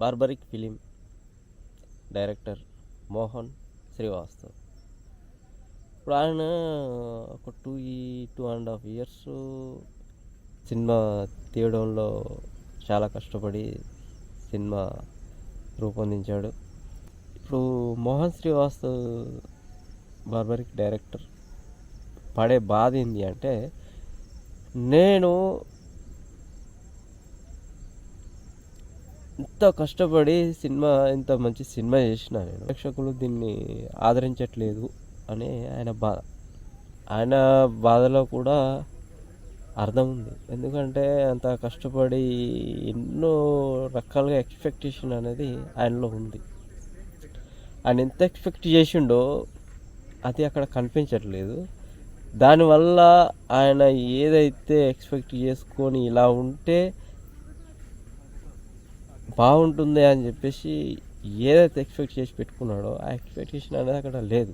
Barbaric film director Mohan Srivastav. ఇప్పుడు ఆయన ఒక 2.5 ఇయర్స్ సినిమా తీయడంలో చాలా కష్టపడి సినిమా రూపొందించాడు. ఇప్పుడు మోహన్ శ్రీవాస్తవ్ బార్బరిక్ డైరెక్టర్ పడే బాధ ఏంటి అంటే, నేను ఇంత కష్టపడి ఇంత మంచి సినిమా చేసిన నేను ప్రేక్షకులు దీన్ని ఆదరించట్లేదు అని ఆయన బాధలో కూడా అర్థం ఉంది. ఎందుకంటే అంత కష్టపడి ఎన్నో రకాలుగా ఎక్స్పెక్టేషన్ అనేది ఆయనలో ఉంది. ఆయన ఎంత ఎక్స్పెక్ట్ చేసిండో అది అక్కడ కనిపించట్లేదు. దానివల్ల ఆయన ఏదైతే ఎక్స్పెక్ట్ చేసుకొని ఇలా ఉంటే బాగుంటుంది అని చెప్పేసి ఏదైతే ఎక్స్పెక్ట్ చేసి పెట్టుకున్నాడో ఆ ఎక్స్పెక్టేషన్ అనేది అక్కడ లేదు.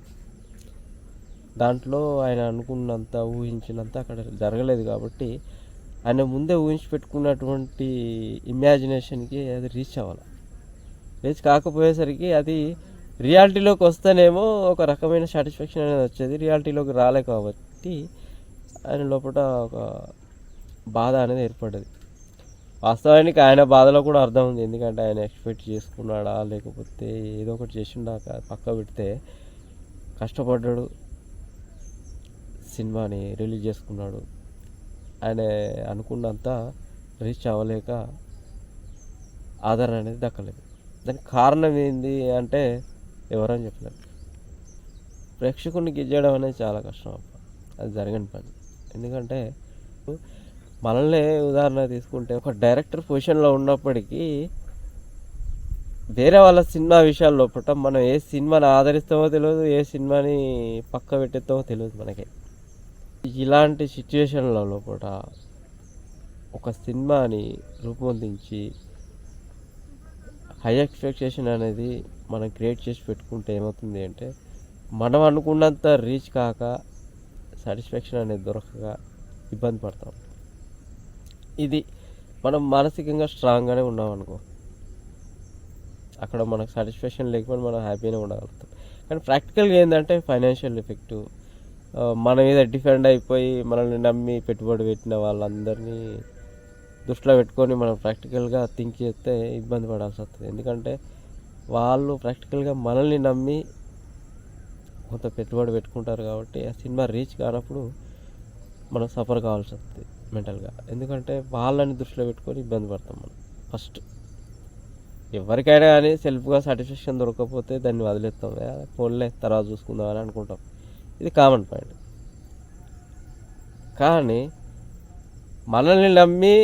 దాంట్లో ఆయన అనుకున్నంత ఊహించినంత అక్కడ జరగలేదు. కాబట్టి ఆయన ముందే ఊహించి పెట్టుకున్నటువంటి ఇమాజినేషన్కి అది రీచ్ కాకపోయేసరికి అది రియాలిటీలోకి వస్తేనేమో ఒక రకమైన సాటిస్ఫాక్షన్ అనేది వచ్చేది. రియాలిటీలోకి రాలే కాబట్టి ఆయన లోపల ఒక బాధ అనేది ఏర్పడ్డది. వాస్తవానికి ఆయన బాధలో కూడా అర్థం ఉంది. ఎందుకంటే ఆయన ఎక్స్పెక్ట్ చేసుకున్నాడా లేకపోతే ఏదో ఒకటి చేసిండాక పక్క పెడితే కష్టపడ్డాడు, సినిమాని రిలీజ్ చేసుకున్నాడు. ఆయన అనుకున్నంత రీచ్ అవ్వలేక ఆదరణ అనేది దక్కలేదు. దానికి కారణం ఏంది అంటే ఎవరని చెప్పలేరు. ప్రేక్షకుడిని గిజ్జడం అనేది చాలా కష్టం, అది జరగని పని. ఎందుకంటే మనల్ని ఉదాహరణ తీసుకుంటే ఒక డైరెక్టర్ పొజిషన్లో ఉన్నప్పటికీ వేరే వాళ్ళ సినిమా విషయాల లోపల మనం ఏ సినిమాని ఆదరిస్తామో తెలియదు, ఏ సినిమాని పక్క పెట్టేస్తామో తెలియదు మనకి. ఇలాంటి సిచ్యువేషన్ల లోపల ఒక సినిమాని రూపొందించి హై ఎక్స్పెక్టేషన్ అనేది మనం క్రియేట్ చేసి పెట్టుకుంటే ఏమవుతుంది అంటే, మనం అనుకున్నంత రీచ్ కాక సాటిస్ఫాక్షన్ అనేది దొరకక ఇబ్బంది పడతాం. ఇది మనం మానసికంగా స్ట్రాంగ్గానే ఉన్నాం అనుకో, అక్కడ మనకు సాటిస్ఫాక్షన్ లేకపోతే మనం హ్యాపీగా ఉండగలుగుతాం. కానీ ప్రాక్టికల్గా ఏంటంటే ఫైనాన్షియల్ ఎఫెక్టు మన మీద డిఫెండ్ అయిపోయి మనల్ని నమ్మి పెట్టుబడి పెట్టిన వాళ్ళందరినీ దృష్టిలో పెట్టుకొని మనం ప్రాక్టికల్గా థింక్ చేస్తే ఇబ్బంది పడాల్సి వస్తుంది. ఎందుకంటే వాళ్ళు ప్రాక్టికల్గా మనల్ని నమ్మి కొంత పెట్టుబడి పెట్టుకుంటారు కాబట్టి ఆ సినిమా రీచ్ కానప్పుడు మనం సఫర్ కావాల్సి వస్తుంది మెంటల్గా. ఎందుకంటే వాళ్ళని దృష్టిలో పెట్టుకొని ఇబ్బంది పడతాం మనం. ఫస్ట్ ఎవరికైనా కానీ సెల్ఫ్గా సాటిస్ఫాక్షన్ దొరకకపోతే దాన్ని వదిలేస్తాం, ఫోన్లే తర్వాత చూసుకుందాం అని అనుకుంటాం. ఇది కామన్ పాయింట్. కానీ మనల్ని నమ్మి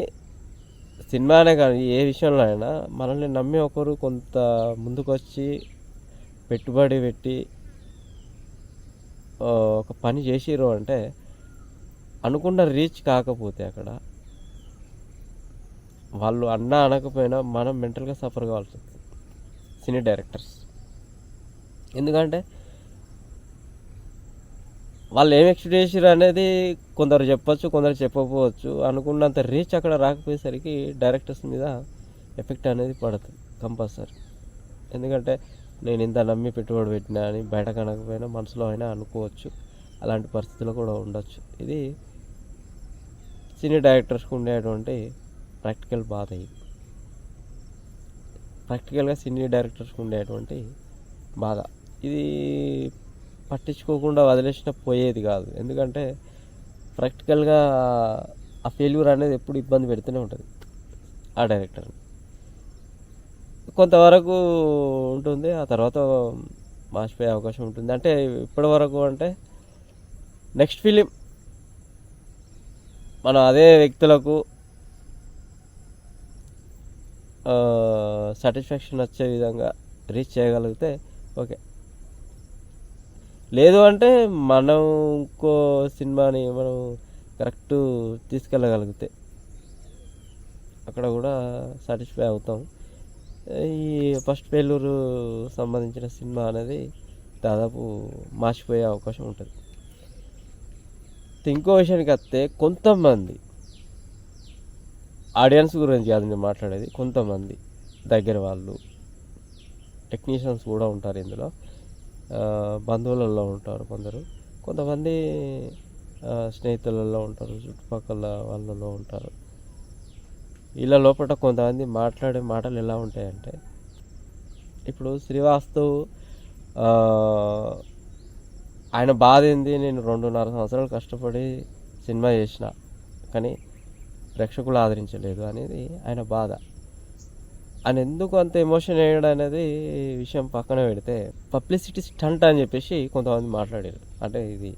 సినిమానే కానీ ఏ విషయంలో అయినా మనల్ని నమ్మి ఒకరు కొంత ముందుకు వచ్చి పెట్టుబడి పెట్టి ఒక పని చేసిరు అంటే అనుకున్న రీచ్ కాకపోతే అక్కడ వాళ్ళు అన్నా అనకపోయినా మనం మెంటల్గా సఫర్ కావాల్సి వస్తుంది సినీ డైరెక్టర్స్. ఎందుకంటే వాళ్ళు ఏం ఎక్స్పెక్ట్ చేసారు అనేది కొందరు చెప్పచ్చు, కొందరు చెప్పకపోవచ్చు. అనుకున్నంత రీచ్ అక్కడ రాకపోయేసరికి డైరెక్టర్స్ మీద ఎఫెక్ట్ అనేది పడుతుంది కంపల్సరీ. ఎందుకంటే నేను ఇంత నమ్మి పెట్టుబడి పెట్టినా అని బయట కనకపోయినా మనసులో అయినా అనుకోవచ్చు. అలాంటి పరిస్థితులు కూడా ఉండొచ్చు. ఇది సినీ డైరెక్టర్స్కి ఉండేటువంటి ప్రాక్టికల్ బాధ. ఇది ప్రాక్టికల్గా సినీ డైరెక్టర్స్కి ఉండేటువంటి బాధ. ఇది పట్టించుకోకుండా వదిలేసిన పోయేది కాదు. ఎందుకంటే ప్రాక్టికల్గా ఆ ఫెయిల్యూర్ అనేది ఎప్పుడు ఇబ్బంది పెడుతూనే ఉంటుంది ఆ డైరెక్టర్ని. కొంతవరకు ఉంటుంది, ఆ తర్వాత మార్చిపోయే అవకాశం ఉంటుంది. అంటే ఇప్పటి వరకు అంటే నెక్స్ట్ ఫిలిం మనం అదే వ్యక్తులకు సాటిస్ఫాక్షన్ వచ్చే విధంగా రీచ్ చేయగలిగితే ఓకే. లేదు అంటే మనం ఇంకో సినిమాని మనం కరెక్ట్ తీసుకెళ్ళగలిగితే అక్కడ కూడా సాటిస్ఫై అవుతాం. ఈ ఫస్ట్ ఫెయిల్యూరు సంబంధించిన సినిమా అనేది దాదాపు మార్చిపోయే అవకాశం ఉంటుంది. ఇంకో విషయానికి వస్తే కొంతమంది ఆడియన్స్ గురించి కాదు నేను మాట్లాడేది, కొంతమంది దగ్గర వాళ్ళు, టెక్నీషియన్స్ కూడా ఉంటారు ఇందులో, బంధువులలో ఉంటారు కొందరు, కొంతమంది స్నేహితులలో ఉంటారు, చుట్టుపక్కల వాళ్ళలో ఉంటారు. వీళ్ళ లోపల కొంతమంది మాట్లాడే మాటలు ఎలా ఉంటాయంటే, ఇప్పుడు శ్రీవాస్తవ్ ఆయన బాధ ఏంది, నేను 2.5 సంవత్సరాలు కష్టపడి సినిమా చేసిన కానీ ప్రేక్షకులు ఆదరించలేదు అనేది ఆయన బాధ. ఆయన ఎందుకు అంత ఎమోషన్ వేయడం అనేది విషయం పక్కన పెడితే, పబ్లిసిటీ స్టంట్ అని చెప్పేసి కొంతమంది మాట్లాడారు. అంటే ఇది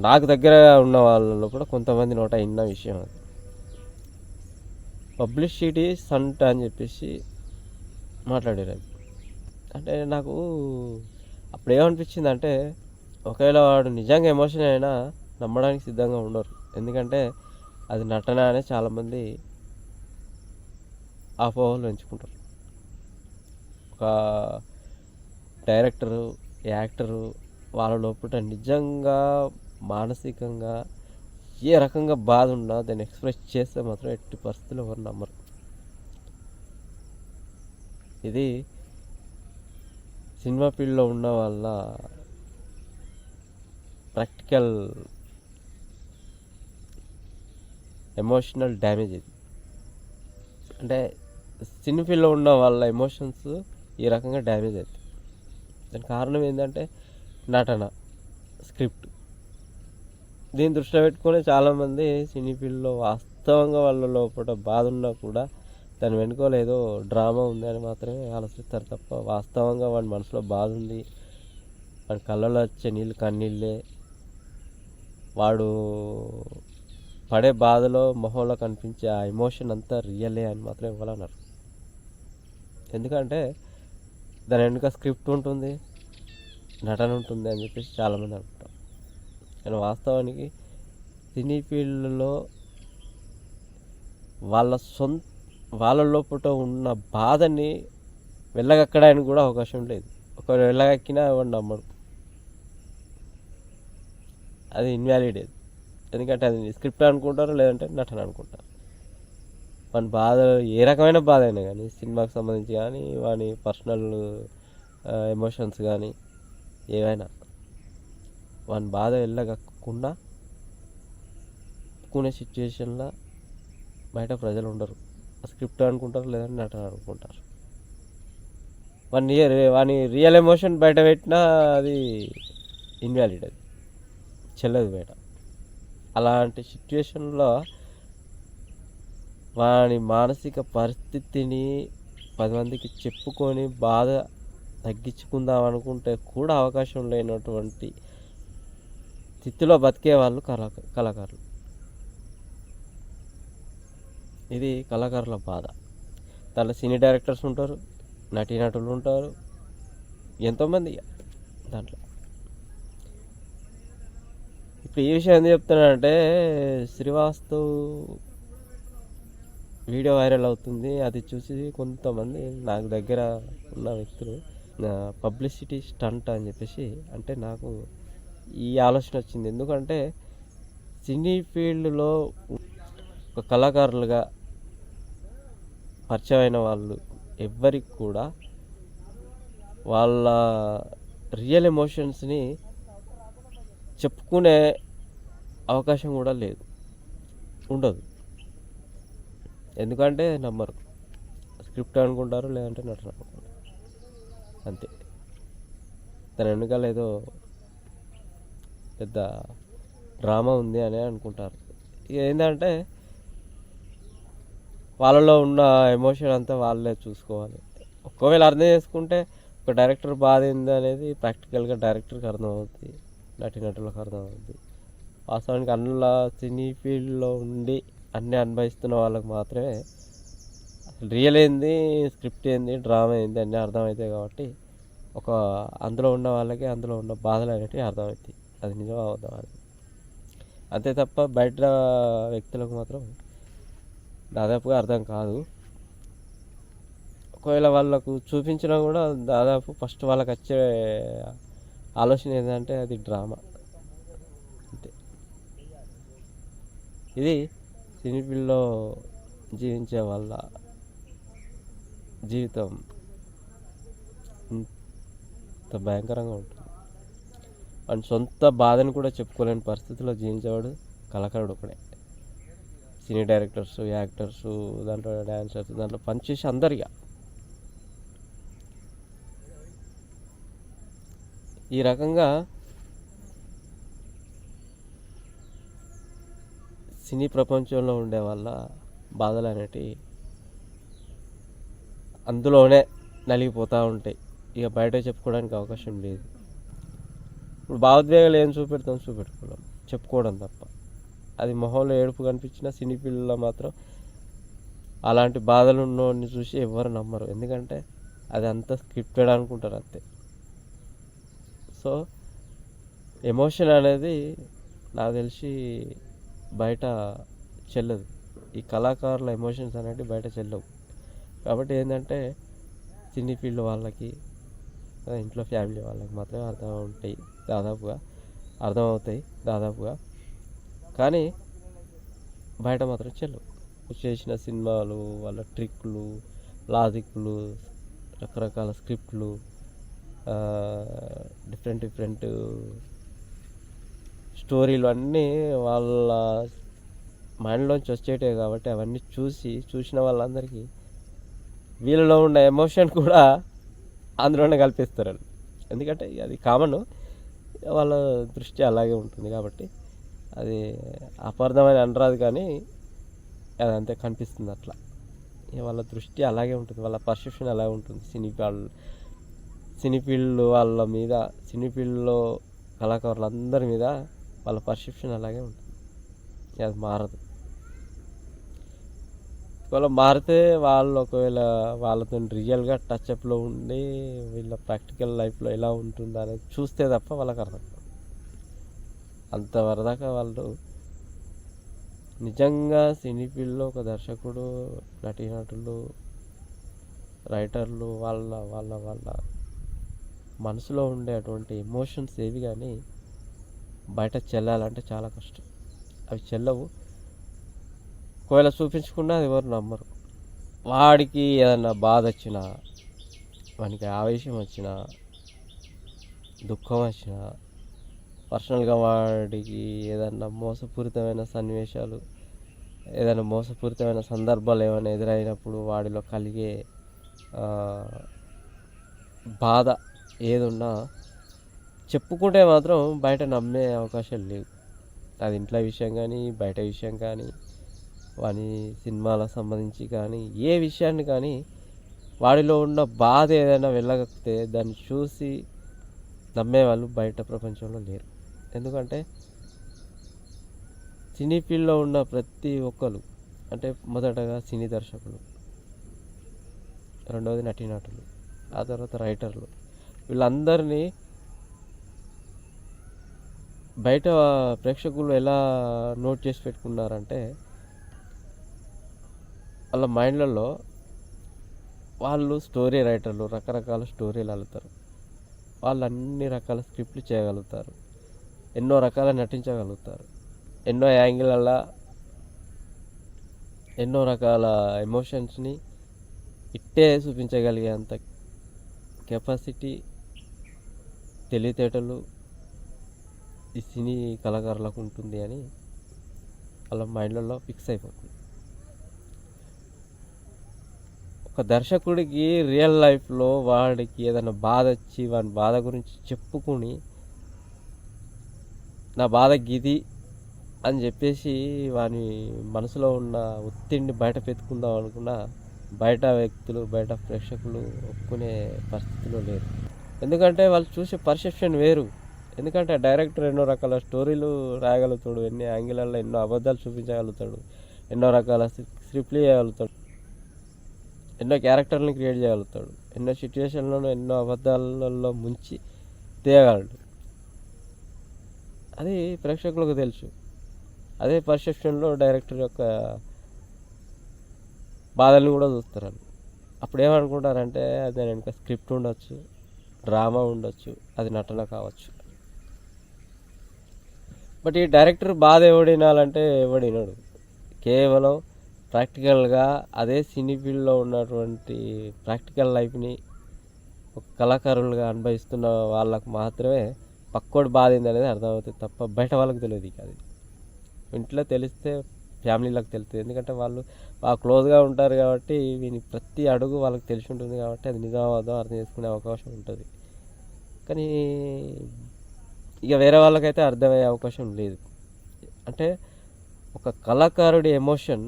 నాకు దగ్గర ఉన్న వాళ్ళలో కూడా కొంతమంది నోట విన్న విషయం. అది పబ్లిసిటీ స్టంట్ అని చెప్పేసి మాట్లాడారు. అది అంటే నాకు అప్పుడు ఏమనిపించింది అంటే, ఒకవేళ వాడు నిజంగా ఎమోషన్ అయినా నమ్మడానికి సిద్ధంగా ఉండరు. ఎందుకంటే అది నటన అనే చాలామంది అపోహలు పెంచుకుంటారు. ఒక డైరెక్టరు, యాక్టరు వాళ్ళ లోపల నిజంగా మానసికంగా ఏ రకంగా బాధ ఉన్నా దాన్ని ఎక్స్ప్రెస్ చేస్తే మాత్రం ఎట్టి పరిస్థితుల్లో ఎవరు నమ్మరు. ఇది సినిమా ఫీల్డ్లో ఉన్న వాళ్ళ ప్రాక్టికల్ ఎమోషనల్ డ్యామేజ్. ఇది అంటే సినీ ఫీల్డ్లో ఉన్న వాళ్ళ ఎమోషన్స్ ఈ రకంగా డ్యామేజ్ అవుతాయి. దానికి కారణం ఏంటంటే నటన, స్క్రిప్ట్. దీన్ని దృష్టిలో పెట్టుకొని చాలామంది సినీ ఫీల్డ్లో వాస్తవంగా వాళ్ళ లోపల బాధ ఉన్నా కూడా దాని వెనుకోల ఏదో డ్రామా ఉంది అని మాత్రమే ఆలోచిస్తారు తప్ప, వాస్తవంగా వాడి మనసులో బాధ ఉంది, వాడి కళ్ళలో వచ్చే నీళ్ళు కన్నీళ్ళే, వాడు పడే బాధలో మొహంలో కనిపించే ఆ ఎమోషన్ అంతా రియలే అని మాత్రం ఇవ్వాలన్నారు. ఎందుకంటే దాని వెనుక స్క్రిప్ట్ ఉంటుంది, నటన ఉంటుంది అని చెప్పేసి చాలామంది అనుకుంటారు. కానీ వాస్తవానికి సినీ ఫీల్డ్లో వాళ్ళ లోపల ఉన్న బాధని వెళ్ళగక్కడానికి కూడా అవకాశం లేదు. ఒకవేళ వెళ్ళగక్కినా ఎవరు నమ్మరు, అది ఇన్వాలిడ్. ఎందుకంటే అది స్క్రిప్ట్ అనుకుంటారు, లేదంటే నటన అనుకుంటారు. వాని బాధ ఏ రకమైన బాధ అయినా కానీ, సినిమాకి సంబంధించి కానీ, వాని పర్సనల్ ఎమోషన్స్ కానీ ఏవైనా, వాని బాధ వెళ్ళగక్కకుండా ఒప్పుకునే సిచ్యువేషన్లో బయట ప్రజలు ఉండరు. స్క్రిప్ట్ అనుకుంటారు, లేదంటే నటన అనుకుంటారు. వాని రియల్ ఎమోషన్ బయట పెట్టినా అది ఇన్వాలిడ్, అది చెల్లదు బయట. అలాంటి సిచ్యువేషన్లో వాని మానసిక పరిస్థితిని 10 మందికి చెప్పుకొని బాధ తగ్గించుకుందాం అనుకుంటే కూడా అవకాశం లేనటువంటి స్థితిలో బతికే వాళ్ళు కళాకారులు. ఇది కళాకారుల బాధ. దాంట్లో సినీ డైరెక్టర్స్ ఉంటారు, నటీనటులు ఉంటారు, ఎంతోమంది దాంట్లో. ఇప్పుడు ఈ విషయం ఎందుకు చెప్తున్నానంటే, శ్రీవాస్తవ్ వీడియో వైరల్ అవుతుంది, అది చూసి కొంతమంది నాకు దగ్గర ఉన్న వ్యక్తులు పబ్లిసిటీ స్టంట్ అని చెప్పేసి అంటే నాకు ఈ ఆలోచన వచ్చింది. ఎందుకంటే సినీ ఫీల్డ్లో ఒక కళాకారులుగా పరిచయమైన వాళ్ళు ఎవ్వరికి కూడా వాళ్ళ రియల్ ఎమోషన్స్ని చెప్పుకునే అవకాశం కూడా లేదు, ఉండదు. ఎందుకంటే నమ్మరు, స్క్రిప్ట్ అనుకుంటారు, లేదంటే నటన అనుకుంటారు, అంతే. దాని వెనకాల ఏదో పెద్ద డ్రామా ఉంది అని అనుకుంటారు. ఇక ఏంటంటే వాళ్ళలో ఉన్న ఎమోషన్ అంతా వాళ్ళే చూసుకోవాలి. ఒకవేళ అర్థం చేసుకుంటే ఒక డైరెక్టర్ బాధ ఏంది అనేది ప్రాక్టికల్గా డైరెక్టర్కి అర్థమవుతుంది, నటీనటులకు అర్థమవుతుంది. వాస్తవానికి అందులో సినీ ఫీల్డ్లో ఉండి అన్నీ అనుభవిస్తున్న వాళ్ళకి మాత్రమే రియల్ ఏంది, స్క్రిప్ట్ ఏంది, డ్రామా ఏంది అన్నీ అర్థమవుతాయి. కాబట్టి ఒక అందులో ఉన్న వాళ్ళకి అందులో ఉన్న బాధలు అనేవి అర్థమవుతాయి, అది నిజం అవుతాం అది. అంతే తప్ప బయట వ్యక్తులకు మాత్రం దాదాపుగా అర్థం కాదు. ఒకవేళ వాళ్ళకు చూపించినా కూడా దాదాపు ఫస్ట్ వాళ్ళకి వచ్చే ఆలోచన ఏంటంటే అది డ్రామా, అంతే. ఇది సినీ ఫీల్డ్లో జీవించే వాళ్ళ జీవితం ఇంత భయంకరంగా ఉంటుంది. అండ్ సొంత బాధను కూడా చెప్పుకోలేని పరిస్థితిలో జీవించేవాడు కళాకారుడు ఒకడే. సినీ డైరెక్టర్స్, యాక్టర్స్, దాంట్లో డాన్సర్స్, దాంట్లో పనిచేసి అందరిగా ఈ రకంగా సినీ ప్రపంచంలో ఉండే వాళ్ళ బాధలు అనేటివి అందులోనే నలిగిపోతూ ఉంటాయి. ఇక బయట చెప్పుకోవడానికి అవకాశం లేదు. ఇప్పుడు భావోద్వేగాలు ఏం చూపెట్టుకోవడం, చెప్పుకోవడం తప్ప. అది మొహంలో ఏడుపు కనిపించిన సినీ ఫీల్డ్లో మాత్రం అలాంటి బాధలు ఉన్నోడిని చూసి ఎవరు నమ్మరు. ఎందుకంటే అది అంతా స్క్రిప్టెడ్ అనుకుంటారు అంతే. సో ఎమోషన్ అనేది నాకు తెలిసి బయట చెల్లదు. ఈ కళాకారుల ఎమోషన్స్ అనేవి బయట చెల్లవు. కాబట్టి ఏంటంటే సినీ ఫీల్డ్ వాళ్ళకి, ఇంట్లో ఫ్యామిలీ వాళ్ళకి మాత్రమే అర్థమవుతాయి దాదాపుగా. కానీ బయట మాత్రం చెల్లవు. చేసిన సినిమాలు, వాళ్ళ ట్రిక్లు, లాజిక్లు, రకరకాల స్క్రిప్ట్లు, డిఫరెంట్ స్టోరీలు అన్నీ వాళ్ళ మైండ్లోంచి వచ్చేటివి. కాబట్టి అవన్నీ చూసిన వాళ్ళందరికీ వీళ్ళలో ఉన్న ఎమోషన్ కూడా అందులోనే కల్పిస్తారు. ఎందుకంటే అది కామన్, వాళ్ళ దృష్టి అలాగే ఉంటుంది. కాబట్టి అది అపార్థమని అనరాదు, కానీ అది అంతే కనిపిస్తుంది అట్లా. వాళ్ళ దృష్టి అలాగే ఉంటుంది, వాళ్ళ పర్సెప్షన్ అలాగే ఉంటుంది. సినీ ఫీల్డ్ వాళ్ళ మీద, సినీ ఫీల్డ్లో కళాకారులందరి మీద వాళ్ళ పర్సెప్షన్ అలాగే ఉంటుంది. అది మారదు. ఒకవేళ మారితే వాళ్ళు, ఒకవేళ వాళ్ళతో రియల్గా టచ్అప్లో ఉండి వీళ్ళ ప్రాక్టికల్ లైఫ్లో ఎలా ఉంటుందా అనేది చూస్తే తప్ప వాళ్ళకి అర్థం కాదు. అంతవరదాకా వాళ్ళు నిజంగా సినీ ఫీల్డ్లో ఒక దర్శకుడు, నటీనటులు, రైటర్లు వాళ్ళ వాళ్ళ వాళ్ళ మనసులో ఉండే అటువంటి ఎమోషన్స్ ఏవి కానీ బయట చెల్లాలంటే చాలా కష్టం. అవి చెల్లవు. ఒకవేళ చూపించుకున్నా అది ఎవరు నమ్మరు. వాడికి ఏదన్నా బాధ వచ్చినా, వానికి ఆవేశం వచ్చినా, దుఃఖం వచ్చినా, పర్సనల్గా వాడికి ఏదన్నా మోసపూరితమైన సన్నివేశాలు, ఏదైనా మోసపూరితమైన సందర్భాలు ఏమైనా ఎదురైనప్పుడు వాడిలో కలిగే బాధ ఏదున్నా చెప్పుకుంటే మాత్రం బయట నమ్మే అవకాశాలు లేవు. అది ఇంట్లో విషయం కానీ, బయట విషయం కానీ, వాని సినిమాలకు సంబంధించి కానీ, ఏ విషయాన్ని కానీ వాడిలో ఉన్న బాధ ఏదైనా వెళ్ళగక్కితే దాన్ని చూసి నమ్మేవాళ్ళు బయట ప్రపంచంలో లేరు. ఎందుకంటే సినీ ఫీల్డ్లో ఉన్న ప్రతి ఒక్కరు, అంటే మొదటగా సినీ దర్శకులు, రెండవది నటీనటులు, ఆ తర్వాత రైటర్లు, వీళ్ళందరినీ బయట ప్రేక్షకులు ఎలా నోట్ చేసి పెట్టుకున్నారంటే, వాళ్ళ మైండ్లలో వాళ్ళు స్టోరీ రైటర్లు, రకరకాల స్టోరీలు అల్లుతారు. వాళ్ళు అన్ని రకాల స్క్రిప్ట్లు చేయగలుగుతారు, ఎన్నో రకాల నటించగలుగుతారు, ఎన్నో యాంగిళ్ళ ఎన్నో రకాల ఎమోషన్స్ని ఇట్టే చూపించగలిగేంత కెపాసిటీ, తెలివితేటలు ఈ సినీ కళాకారులకు ఉంటుంది అని వాళ్ళ మైండ్లలో ఫిక్స్ అయిపోతుంది. ఒక దర్శకుడికి రియల్ లైఫ్లో వాడికి ఏదైనా బాధ వచ్చి వాని బాధ గురించి చెప్పుకుని, నా బాధ గిది అని చెప్పేసి వాని మనసులో ఉన్న ఒత్తిడిని బయట పెట్టుకుందాం అనుకున్నా బయట వ్యక్తులు, బయట ప్రేక్షకులు ఒప్పుకునే పరిస్థితిలో లేరు. ఎందుకంటే వాళ్ళు చూసే పర్సెప్షన్ వేరు. ఎందుకంటే డైరెక్టర్ ఎన్నో రకాల స్టోరీలు రాయగలుగుతాడు, ఎన్ని యాంగిళ్ళల్లో ఎన్నో అబద్ధాలు చూపించగలుగుతాడు, ఎన్నో రకాల స్క్రిప్ట్లు చేయగలుగుతాడు, ఎన్నో క్యారెక్టర్లను క్రియేట్ చేయగలుగుతాడు, ఎన్నో సిచ్యువేషన్లను ఎన్నో అబద్ధాలలో ముంచి తీయగలడు. అది ప్రేక్షకులకు తెలుసు. అదే పర్సెప్షన్లో డైరెక్టర్ యొక్క బాధల్ని కూడా చూస్తారు. అప్పుడు ఏమనుకుంటారంటే అది వెనక స్క్రిప్ట్ ఉండొచ్చు, డ్రామా ఉండొచ్చు, అది నటన కావచ్చు. బట్ ఈ డైరెక్టర్ బాధ ఎవడినాలంటే ఎవడినాడు. కేవలం ప్రాక్టికల్గా అదే సినీ ఫీల్డ్లో ఉన్నటువంటి ప్రాక్టికల్ లైఫ్ని ఒక కళాకారులుగా అనుభవిస్తున్న వాళ్ళకు మాత్రమే పక్కోడు బాధ ఏంది అనేది అర్థమవుతుంది తప్ప బయట వాళ్ళకి తెలియదు ఇక అది. ఇంట్లో తెలిస్తే ఫ్యామిలీలకు తెలుస్తుంది, ఎందుకంటే వాళ్ళు బాగా క్లోజ్గా ఉంటారు కాబట్టి వీని ప్రతి అడుగు వాళ్ళకి తెలిసి ఉంటుంది కాబట్టి అది నిజామాబాదం అర్థం చేసుకునే అవకాశం ఉంటుంది. కానీ ఇక వేరే వాళ్ళకైతే అర్థమయ్యే అవకాశం లేదు. అంటే ఒక కళాకారుడి ఎమోషన్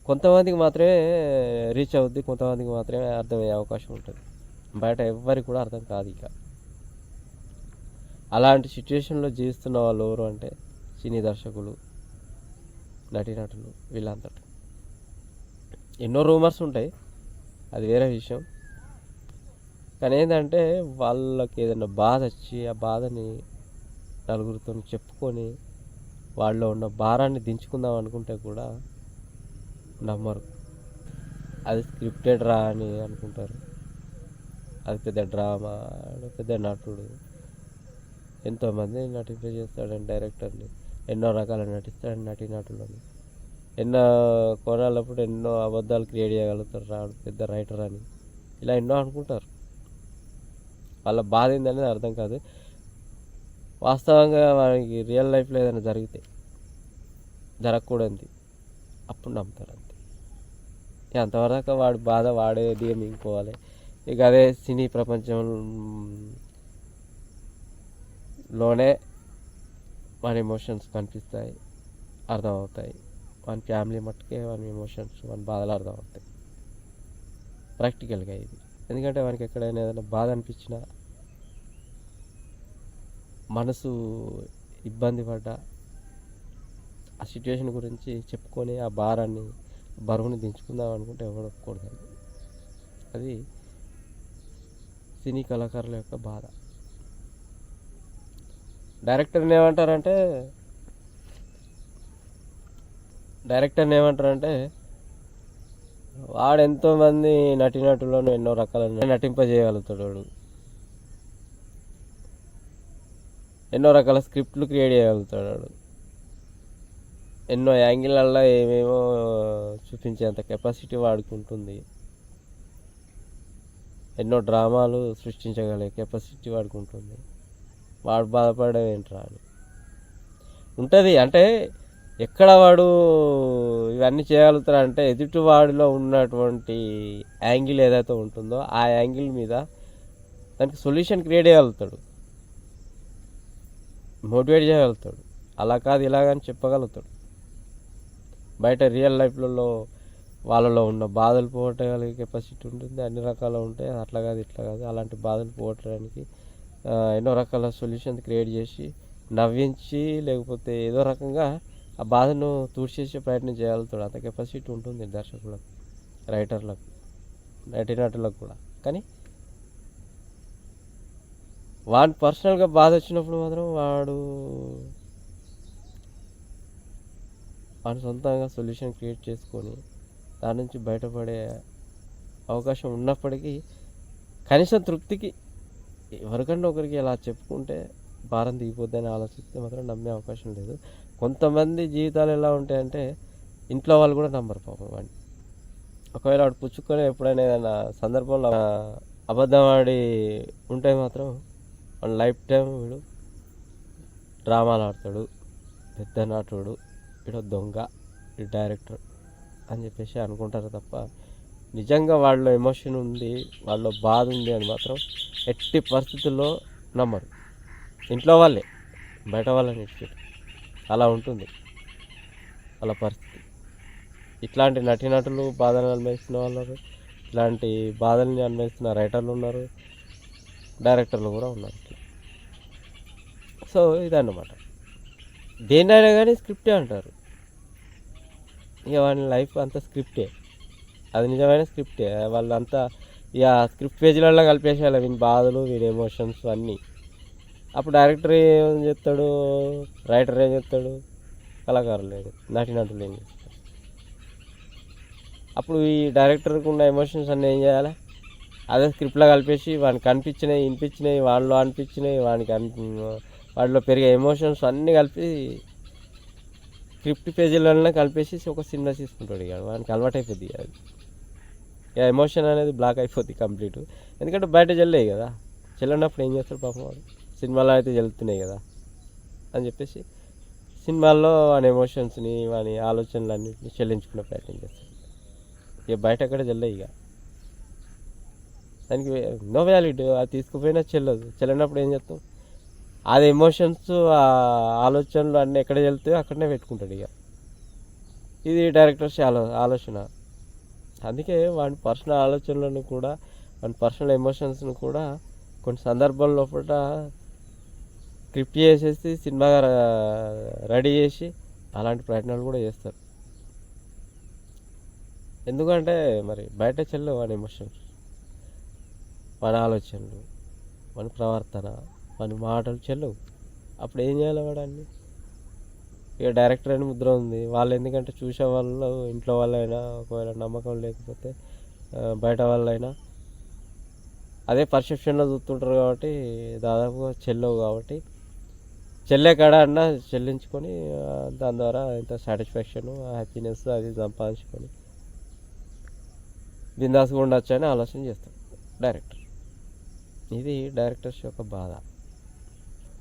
కొంతమందికి మాత్రమే రీచ్ అవుద్ది, కొంతమందికి మాత్రమే అర్థమయ్యే అవకాశం ఉంటుంది, బయట ఎవ్వరికి కూడా అర్థం కాదు. ఇక అలాంటి సిచ్యువేషన్లో జీవిస్తున్న వాళ్ళు ఎవరు అంటే సినీ దర్శకులు, నటీనటులు, వీళ్ళంతటి. ఎన్నో రూమర్స్ ఉంటాయి, అది వేరే విషయం. కానీ ఏంటంటే వాళ్ళకి ఏదైనా బాధ వచ్చి ఆ బాధని నలుగురితో చెప్పుకొని వాళ్ళలో ఉన్న భారాన్ని దించుకుందాం అనుకుంటే కూడా నమ్మరు. అది స్క్రిప్టెడ్ రా అని అనుకుంటారు. అది పెద్ద డ్రామా, పెద్ద నటుడు, ఎంతోమంది నటింప చేస్తాడని డైరెక్టర్ని, ఎన్నో రకాల నటిస్తాడని నటీనటులని, ఎన్నో కోణాలప్పుడు ఎన్నో అబద్ధాలు క్రియేట్ చేయగలుగుతారు రాడు పెద్ద రైటర్ అని, ఇలా ఎన్నో అనుకుంటారు. వాళ్ళ బాధ ఏందనేది అర్థం కాదు. వాస్తవంగా మనకి రియల్ లైఫ్లో ఏదైనా జరిగితే జరగకూడదు అప్పుడు నమ్ముతారు అంతే. ఇక అంతవరకు వాడి బాధ వాడే దిగ మింగిపోవాలి. ఇక అదే సినీ ప్రపంచంలోనే మన ఎమోషన్స్ కనిపిస్తాయి, అర్థమవుతాయి. మన ఫ్యామిలీ మట్టుకే మన ఎమోషన్స్, మన బాధలు అర్థమవుతాయి ప్రాక్టికల్గా ఇది. ఎందుకంటే మనకి ఎక్కడైనా ఏదైనా బాధ అనిపించినా, మనసు ఇబ్బంది పడ్డా ఆ సిచ్యువేషన్ గురించి చెప్పుకొని ఆ భారాన్ని, బరువుని దించుకుందాం అనుకుంటే ఎవరు ఒప్పుకూడదు. అది సినీ కళాకారుల యొక్క బాధ. డైరెక్టర్ని ఏమంటారంటే వాడు ఎంతోమంది నటీనటులను ఎన్నో రకాల నటింపజేయగలుగుతాడు, వాడు ఎన్నో రకాల స్క్రిప్ట్లు క్రియేట్ చేయగలుగుతాడు, వాడు ఎన్నో యాంగిళ్ళల్లో ఏమేమో చూపించేంత కెపాసిటీ వాడికి ఉంటుంది, ఎన్నో డ్రామాలు సృష్టించగలిగే కెపాసిటీ వాడికి ఉంటుంది. వాడు బాధపడేంట్రా అని ఉంటుంది. అంటే ఎక్కడ వాడు ఇవన్నీ చేయగలుగుతారంటే ఎదుటి వాడిలో ఉన్నటువంటి యాంగిల్ ఏదైతే ఉంటుందో ఆ యాంగిల్ మీద దానికి సొల్యూషన్ క్రియేట్ చేయగలుగుతాడు, మోటివేట్ చేయగలుగుతాడు. అలా కాదు ఇలాగని చెప్పగలుగుతాడు. బయట రియల్ లైఫ్లలో వాళ్ళలో ఉన్న బాధలు పోగొట్టగలిగే కెపాసిటీ ఉంటుంది, అన్ని రకాలు ఉంటాయి. అట్లా కాదు ఇట్లా కాదు, అలాంటి బాధలు పోగొట్టడానికి ఎన్నో రకాల సొల్యూషన్స్ క్రియేట్ చేసి నవ్వించి, లేకపోతే ఏదో రకంగా ఆ బాధను తూడ్చేసే ప్రయత్నం చేయగలుగుతాడు. అంత కెపాసిటీ ఉంటుంది దర్శకులకు, రైటర్లకు, నటీనటులకు కూడా. కానీ వాడు పర్సనల్గా బాధ వచ్చినప్పుడు మాత్రం వాడు సొంతంగా సొల్యూషన్ క్రియేట్ చేసుకొని దాని నుంచి బయటపడే అవకాశం ఉన్నప్పటికీ కనీసం తృప్తికి ఎవరికన్నా ఒకరికి ఇలా చెప్పుకుంటే భారం దిగిపోద్దని ఆలోచిస్తే మాత్రం నమ్మే అవకాశం లేదు. కొంతమంది జీవితాలు ఎలా ఉంటాయంటే ఇంట్లో వాళ్ళు కూడా నమ్మరు పాపం వాడిని. ఒకవేళ వాడు పుచ్చుకొని ఎప్పుడైనా ఏదైనా సందర్భంలో అబద్ధం ఆడి ఉంటే మాత్రం వాడు లైఫ్ టైం వీడు డ్రామాలు ఆడతాడు, పెద్ద నటుడు, వీడు దొంగ, వీడు డైరెక్టర్ అని చెప్పేసి అనుకుంటారు తప్ప నిజంగా వాళ్ళలో ఎమోషన్ ఉంది, వాళ్ళలో బాధ ఉంది అని మాత్రం ఎట్టి పరిస్థితుల్లో నమ్మరు. ఇంట్లో వాళ్ళే బయట వాళ్ళని ఇచ్చిపెట్టు అలా ఉంటుంది వాళ్ళ పరిస్థితి. ఇట్లాంటి నటీనటులు బాధలను అనుభవిస్తున్న వాళ్ళు, ఇట్లాంటి బాధల్ని అనుభవిస్తున్న రైటర్లు ఉన్నారు, డైరెక్టర్లు కూడా ఉన్నారు. సో ఇదన్నమాట. దేన్నైనా కానీ స్క్రిప్టే అంటారు. ఇక వాడి లైఫ్ అంతా స్క్రిప్టే, అది నిజమైన స్క్రిప్టే. వాళ్ళంతా ఇక స్క్రిప్ట్ పేజీలలో కలిపేసేయాలి వీని బాధలు, వీని ఎమోషన్స్ అన్నీ. అప్పుడు డైరెక్టర్ ఏం చెప్తాడు, రైటర్ ఏం చెప్తాడు, కళాకారులు నటీనటులు ఏం చేస్తారు. అప్పుడు ఈ డైరెక్టర్కి ఉన్న ఎమోషన్స్ అన్నీ ఏం చేయాలి, అదే స్క్రిప్ట్లో కలిపేసి వానికి కనిపించినాయి, వినిపించినాయి, వాళ్ళలో అనిపించినాయి, వాడిలో పెరిగే ఎమోషన్స్ అన్నీ కలిపి స్క్రిప్ట్ పేజీలనే కలిపేసి ఒక సినిమా తీసుకుంటాడు. ఇక వానికి అలవాటు అయిపోద్ది అది. ఇక ఎమోషన్ అనేది బ్లాక్ అయిపోద్ది కంప్లీట్. ఎందుకంటే బయట చెల్లాయి కదా, చెల్లనప్పుడు ఏం చేస్తాడు పాపం వాడు. సినిమాలో అయితే చెల్లుతున్నాయి కదా అని చెప్పేసి సినిమాల్లో వాని ఎమోషన్స్ని వాని ఆలోచనలు అన్నింటినీ చెల్లించుకునే ప్రయత్నం చేస్తాడు. ఇక బయట ఎక్కడ చెల్లయి. ఇక దానికి నో వ్యాలిడ్. అది తీసుకుపోయినా చెల్లదు. చెల్లనప్పుడు ఏం చేస్తాం, అది ఎమోషన్స్ ఆ ఆలోచనలు అన్నీ ఎక్కడ చెల్లుతాయో అక్కడనే పెట్టుకుంటాడు. ఇక ఇది డైరెక్టర్స్ ఆలోచన. అందుకే వాడి పర్సనల్ ఆలోచనలను కూడా, వాడి పర్సనల్ ఎమోషన్స్ను కూడా కొన్ని సందర్భాల్లో పూట స్క్రిప్ట్ చేసేసి సినిమాగా రెడీ చేసి అలాంటి ప్రయత్నాలు కూడా చేస్తారు. ఎందుకంటే మరి బయట చెల్లవు వాడి ఎమోషన్స్, మన ఆలోచనలు, మన ప్రవర్తన, మన మాటలు చెల్లవు. అప్పుడు ఏం చేయాలి వాడాన్ని? ఇక డైరెక్టర్ అని ముద్ర ఉంది. వాళ్ళు ఎందుకంటే చూసే వాళ్ళు, ఇంట్లో వాళ్ళైనా ఒకవేళ నమ్మకం లేకపోతే బయట వాళ్ళైనా అదే పర్సెప్షన్లో చూస్తుంటారు కాబట్టి దాదాపుగా చెల్లవు. కాబట్టి చెల్లే కాడ అన్న చెల్లించుకొని దాని ద్వారా ఇంత సాటిస్ఫాక్షన్, హ్యాపీనెస్ అది సంపాదించుకొని బిందాస్గా ఉండొచ్చు అని ఆలోచన చేస్తాడు డైరెక్టర్. ఇది డైరెక్టర్స్ యొక్క బాధ.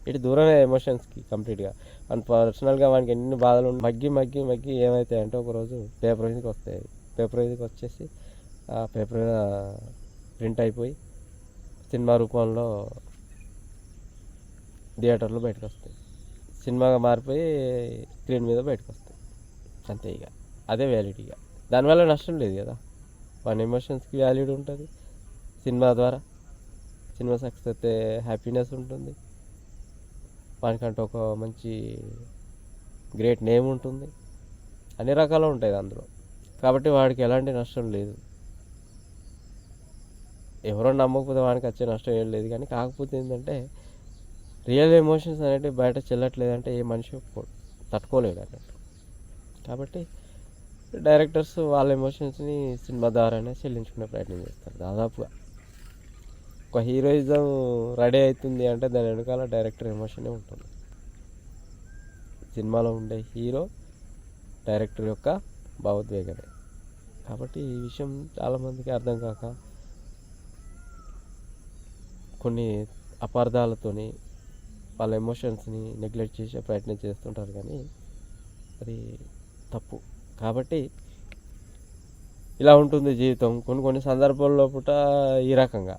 ఇటు దూరమే ఎమోషన్స్కి కంప్లీట్గా. వాని పర్సనల్గా వానికి ఎన్ని బాధలు మగ్గి మగ్గి మగ్గి ఏమవుతాయి అంటే ఒకరోజు పేపర్ మీదకి వస్తాయి. పేపర్ మీదకి వచ్చేసి ఆ పేపర్ మీద ప్రింట్ అయిపోయి సినిమా రూపంలో థియేటర్లో బయటకు వస్తాయి. సినిమాగా మారిపోయి స్క్రీన్ మీద బయటకు వస్తాయి. అంతే. ఇక అదే వ్యాలిడ్. ఇక దానివల్ల నష్టం లేదు కదా, వాని ఎమోషన్స్కి వ్యాలిడ్ ఉంటుంది. సినిమా ద్వారా సినిమా సక్సెస్ అయితే హ్యాపీనెస్ ఉంటుంది. వానికంటే ఒక మంచి గ్రేట్ నేమ్ ఉంటుంది. అన్ని రకాలు ఉంటాయి అందులో. కాబట్టి వాడికి ఎలాంటి నష్టం లేదు. ఎవరో నమ్మకపోతే వానికి వచ్చే నష్టం ఏం లేదు. కానీ కాకపోతే ఏంటంటే రియల్ ఎమోషన్స్ అనేవి బయట చెల్లట్లేదంటే ఏ మనిషి తట్టుకోలేడు అన్నట్టు. కాబట్టి డైరెక్టర్స్ వాళ్ళ ఎమోషన్స్ని సినిమా ద్వారానే చెల్లించుకునే ప్రయత్నం చేస్తారు. దాదాపుగా ఒక హీరోయిజం రెడీ అవుతుంది అంటే దాని వెనకాల డైరెక్టర్ ఎమోషనే ఉంటుంది. సినిమాలో ఉండే హీరో డైరెక్టర్ యొక్క భావోద్వేగమే. కాబట్టి ఈ విషయం చాలామందికి అర్థం కాక కొన్ని అపార్థాలతోని వాళ్ళ ఎమోషన్స్ని నెగ్లెక్ట్ చేసే ప్రయత్నం చేస్తుంటారు. కానీ అది తప్పు. కాబట్టి ఇలా ఉంటుంది జీవితం. కొన్ని సందర్భాల్లో పూట ఈ రకంగా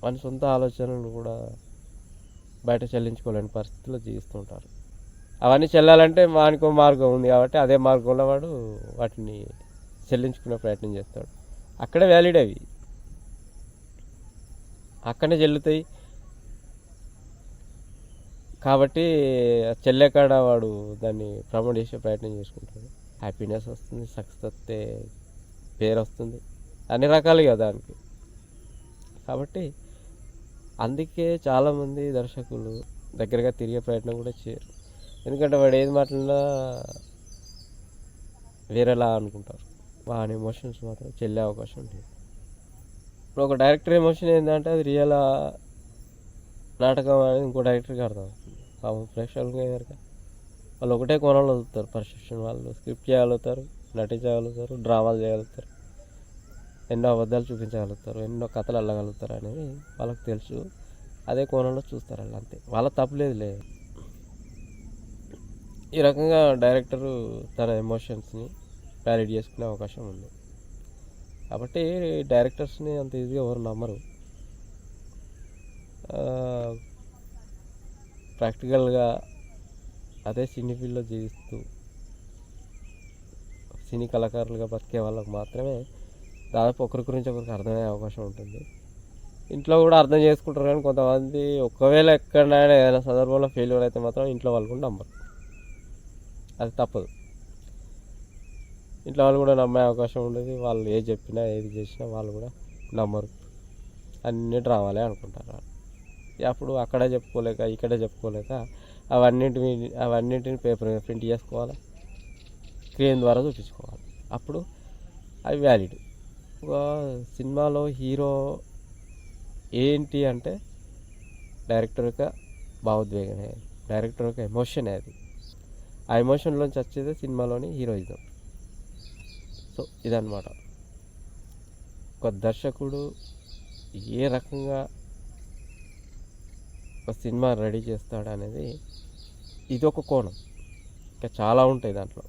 మన సొంత ఆలోచనలు కూడా బయట చెల్లించుకోలేని పరిస్థితుల్లో జీవిస్తుంటారు. అవన్నీ చెల్లాలంటే వానికో మార్గం ఉంది కాబట్టి అదే మార్గంలో వాడు వాటిని చెల్లించుకునే ప్రయత్నం చేస్తాడు. అక్కడే వ్యాలిడ్ అవి, అక్కడనే చెల్లుతాయి. కాబట్టి చెల్లె కాడ వాడు దాన్ని ప్రమోట్ చేసే ప్రయత్నం చేసుకుంటాడు. హ్యాపీనెస్ వస్తుంది, సక్సెస్ వస్తే పేరు వస్తుంది, అన్ని రకాలుగా దానికి. కాబట్టి అందుకే చాలామంది దర్శకులు దగ్గరగా తిరిగే ప్రయత్నం కూడా చేయరు. ఎందుకంటే వాడు ఏది మాట్లాడినా వేరేలా అనుకుంటారు. వాని ఎమోషన్స్ మాత్రం చెల్లే అవకాశం లేదు. ఇప్పుడు ఒక డైరెక్టర్ ఎమోషన్ ఏంటంటే అది రియల్ నాటకం అనేది ఇంకో డైరెక్టర్కి అర్థం అవుతుంది. పాపం ప్రేక్షకులుగా ఎదురుగా వాళ్ళు ఒకటే కోణంలో చూస్తారు. పర్సెప్షన్ వాళ్ళు స్క్రిప్ట్ చేయగలుగుతారు, నటించగలుగుతారు, డ్రామాలు చేయగలుగుతారు, ఎన్నో అబద్ధాలు చూపించగలుగుతారు, ఎన్నో కథలు అల్లగలుగుతారు అనేవి వాళ్ళకి తెలుసు. అదే కోణంలో చూస్తారు వాళ్ళు, అంతే. వాళ్ళ తప్పులేదులే. ఈ రకంగా డైరెక్టరు తన ఎమోషన్స్ని వ్యాలిడ్ చేసుకునే అవకాశం ఉంది. కాబట్టి డైరెక్టర్స్ని అంత ఈజీగా ఎవరు నమ్మరు. ప్రాక్టికల్గా అదే సినీ ఫీల్డ్లో జీవిస్తూ సినీ కళాకారులుగా బతికే వాళ్ళకు మాత్రమే దాదాపు ఒకరి గురించి ఒకరికి అర్థమయ్యే అవకాశం ఉంటుంది. ఇంట్లో కూడా అర్థం చేసుకుంటారు. కానీ కొంతమంది ఒకవేళ ఎక్కడైనా ఏదైనా సందర్భంలో ఫెయిల్యూర్ అయితే మాత్రం ఇంట్లో వాళ్ళు కూడా నమ్మరు. అది తప్పదు. ఇంట్లో వాళ్ళు కూడా నమ్మే అవకాశం ఉండదు. వాళ్ళు ఏది చెప్పినా ఏది చేసినా వాళ్ళు కూడా నమ్మరు. అన్నీ డ్రామాలే అనుకుంటారు. అప్పుడు అక్కడ చెప్పుకోలేక ఇక్కడ చెప్పుకోలేక అవన్నింటిని పేపర్ మీద ప్రింట్ చేసుకోవాలి, స్క్రీన్ ద్వారా చూపించుకోవాలి. అప్పుడు అవి వ్యాలిడ్. ఒక సినిమాలో హీరో ఏంటి అంటే డైరెక్టర్ యొక్క భావోద్వేగమే, డైరెక్టర్ యొక్క ఎమోషనే అది. ఆ ఎమోషన్లోంచి వచ్చేదే సినిమాలోని హీరోయిజం. సో ఇదన్నమాట. ఒక దర్శకుడు ఏ రకంగా ఒక సినిమా రెడీ చేస్తాడు అనేది ఇదొక కోణం. ఇంకా చాలా ఉంటాయి దాంట్లో.